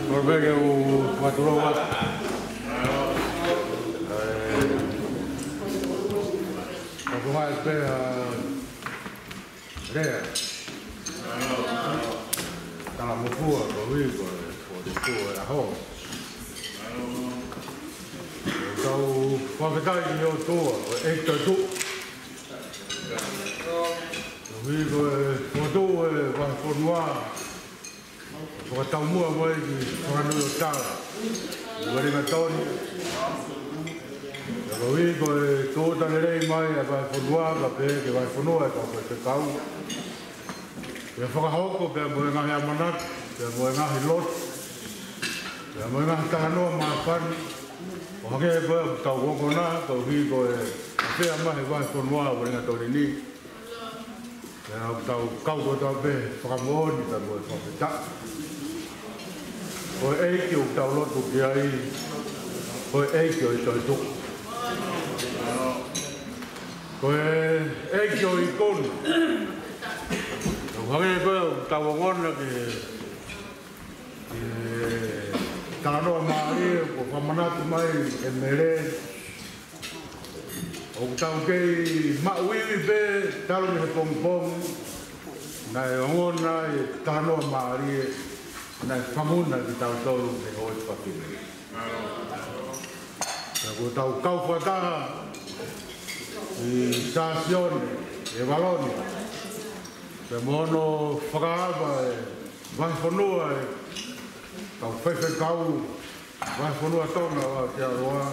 Volvege o Maturova. Ako nga espe rea. Tala mufua ko wigo o de ko a ho. Tau whakatai o toa o eita tu. Wigo o toa e whakonua. Whakatau mua mai ki whakanui o tāra. Uwaringa toni. Wigo e tōtane rei mai e whakonua ka pe ke whakonua e kako te kau. Pea whakahoko pea moe ngahi amanat, pea moe ngahi lot. Pea moe ngahi tahanoa maa whani. O hake e pea tau wokona, tau wigo e pea mahi whakonua uwaringa toni ni. Pea tau kau ko tau pe whakamooni pea moe whakata. Ko eiki o tau lotu ki ai, ko eiki o i toi tuku. Ko eiki o i konu. Ko hake koe o tau wangona ki tānoa maari ko whamanatu mai e mere. O tau kei mauiwi pe talo ni he pongpong. Na e wangona e tānoa maari e. Na whamuna ki tau tolu e hoi whakine. Ko tau kau whataha i Sasione, e Waloni. Pe mono whakaaba e whaiwhanua e tau whaiwhai kau, whaiwhanua tona wa te aroa.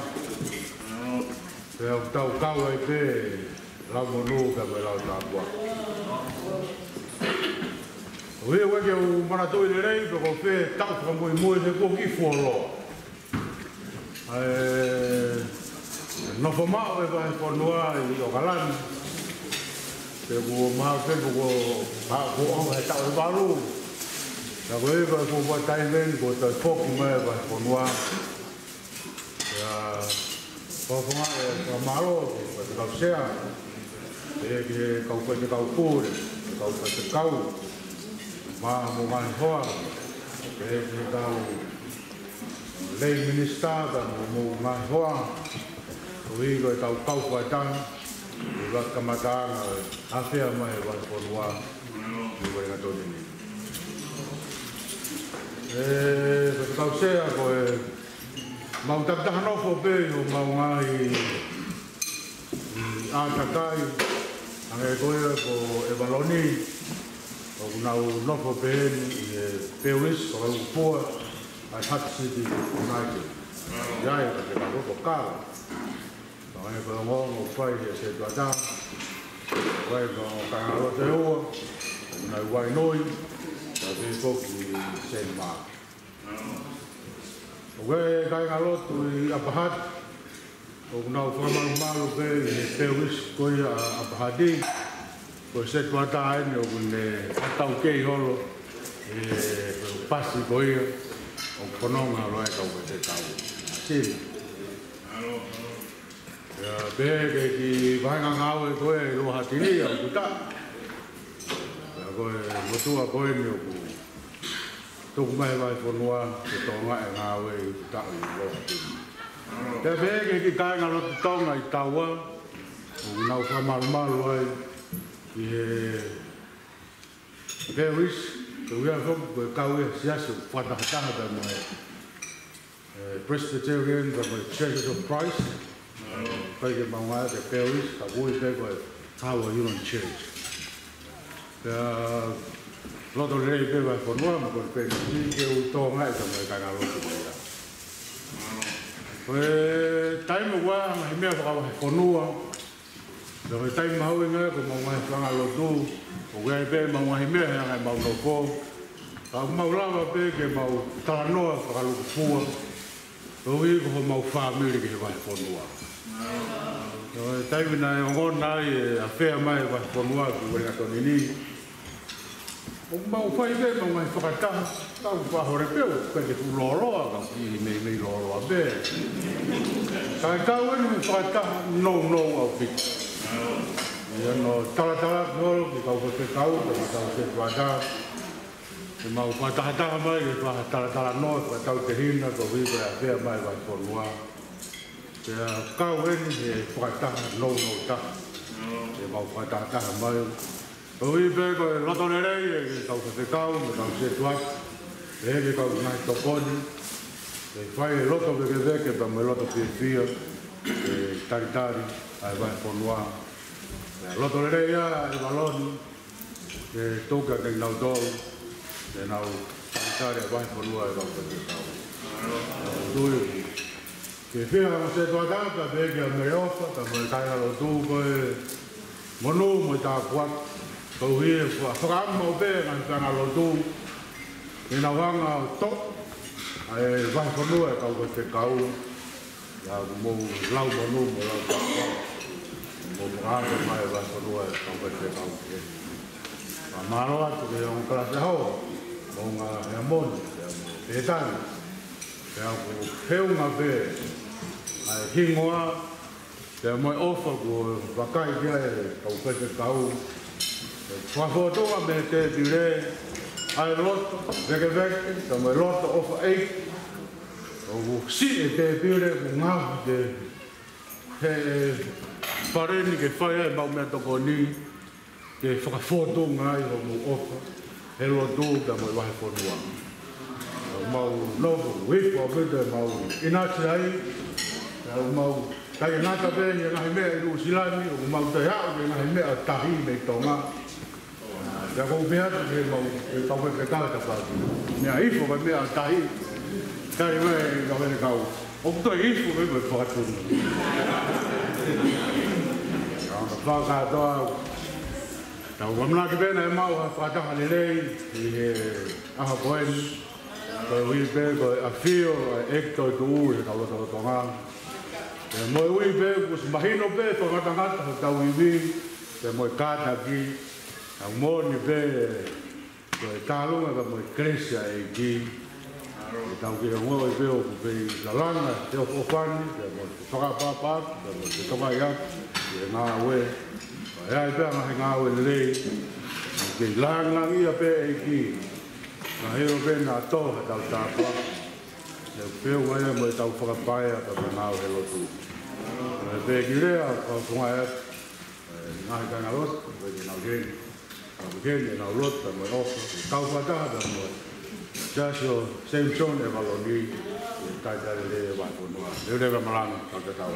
Pe au tau kau e pe lau monu ka me lau tāpua. Oe wake o manatoi le rei, pe ko whe tau whakamui mui te koki fuoloa. Nofo mao e wahe whanua i o kalani. Pe ko maha whepo ko hao he tau e waru. Na ko e wahe ko wha taimen, ko tau poki mai e wahe whanua. Whawhanga e whamaro, ko te kau sea. E ke kau koe te kau kore, te kau koe te kau. Maa mo mai hoa, e te tau lei minister ka mo mai hoa, o higo e tau kau whaitanga, i waka matanga, a whea mai e wai whanua, i wai ngatoni ni. E te kau sea ko e mau taktaha nofo pe o mau ngai i ātakai, ange koe ko e Waloni, o nau nofo peheni i Pewis, o au pua, ai Hutt City United. Iai, ka te kako kāra. Ka ngai ka ngongo whai e se tuatā. Wai ka kangaro te hoa, o nau Wainoi, ka te koki Saint Mark. O wai kai ngalotu i Apahat, o nau whamaru pe i Pewis koi a Apahati, ko se tuata ene o kune atau kei holo e pasi ko ia o kononga loe kau ko te tau. Siri. Peke ki vahenga ngau e koe e loha tini au kuta. Koe motua koe ni o ku tuku mai vai whanua ke tonga e ngau e kuta i loha tini. Te peke ki kainga lotu tonga i taua o nau whamarumaru ai Pewis, ke wea whoku koe kau ea siasu whatahataha ka moe Presbyterian ka moe Churches of Christ. Kai ke maunga ke Pewis, ka vui pe koe Tawa Union Church. Ka loto rei pe vai whanua, ma koe pe ki e u tonga e ka moe kainga lotu koe ia. Koe taimu wā, ma he mea whakawa he whanua, Nō e tai mahau e ngā ko maunga he whanga lotu, o gaya pe maunga he mea he angai mau no kō. Ka mau lawa pe ke mau tānoa whakaluku pua, o i ko mau whamiri ke he wahe whanua. Nō e tai wina e ngōna e a whea mai wahe whanua ki waringa toni ni. o mau fai be mau mai whakata tau pa hore peo pe ke tu loroa ka ki me loroa be kai tau eni me whakata no au pi ia no tala no ki kau ko te kau ka kau te tuada ke mau whakata mai ke tala no ka tau te hina ko viva a pea mai vai ponua ke kau eni me whakata no ta ke mau whakata mai oi be ko loto le rei e kau te kau me kau se tuat e ke kau nai toponi e fai loto ke pa me loto fia e tari ai vai ponua loto le rei a e baloni e toka ke nau do e nau tari vai ponua e kau te kau doi ke fia mo se tuata ka be ke me ofa ka me kai lo tu ko monu mo ta kwat kau hie whakam mau pe ngan tanga lotu e na wanga to ai vai whanua e kau ko te kau ia mo lau monu mo lau takwa mo mranga mai vai whanua e kau ko te kau ma maro atu ke on klase hao mo ngā hea moni e tani e aku heunga pe ai hingoa te moi ofa ko wakai kia e kau ko te kau Whafotoa me te dire ai loto, veke, ta mai loto ofa ei. O si e te dire ku ngahu te he pareni ke whaia e mau mea toko ni ke whakafoto ngai o mu ofa he loto ta mai wahe whanua. Mau nofu, wifo a pita mau inati ai, mau kai ngata pe ni ngahi mea i rusilani, o mau te hao ke ngahi mea tahi me tonga. Ya ko mea te mau e tau pe kala ka patu. Mea ifo ka mea tahi. Kai mai ka vene kau. O kuto ifo me me patu. Ka ka toa. Tau wamna ki pena e mau ha whakataha le lei. I he aha poeni. Ko ui pe ko a fio a ekto i tu ui ka loto tonga. E moi ui pe kus mahino pe whakatangata ha tau i vi. Te moi kata ki. Ang moni pe ko talunga ka mo kresia e ki tau ki ngo e pe o pe la lana te o fani te mo toka papa te mo toka ya e nga we ya pe nga we le ke lana ia pe e ki na hero pe na to tau ta pa te pe o ya mo tau toka pa ya ka nga we lo tu pe ki le a ko nga nga ka na los pe na ge Porque na lota mo ofa kau patada mo já só sempre son e valori e tai le vai por no le malano ka ta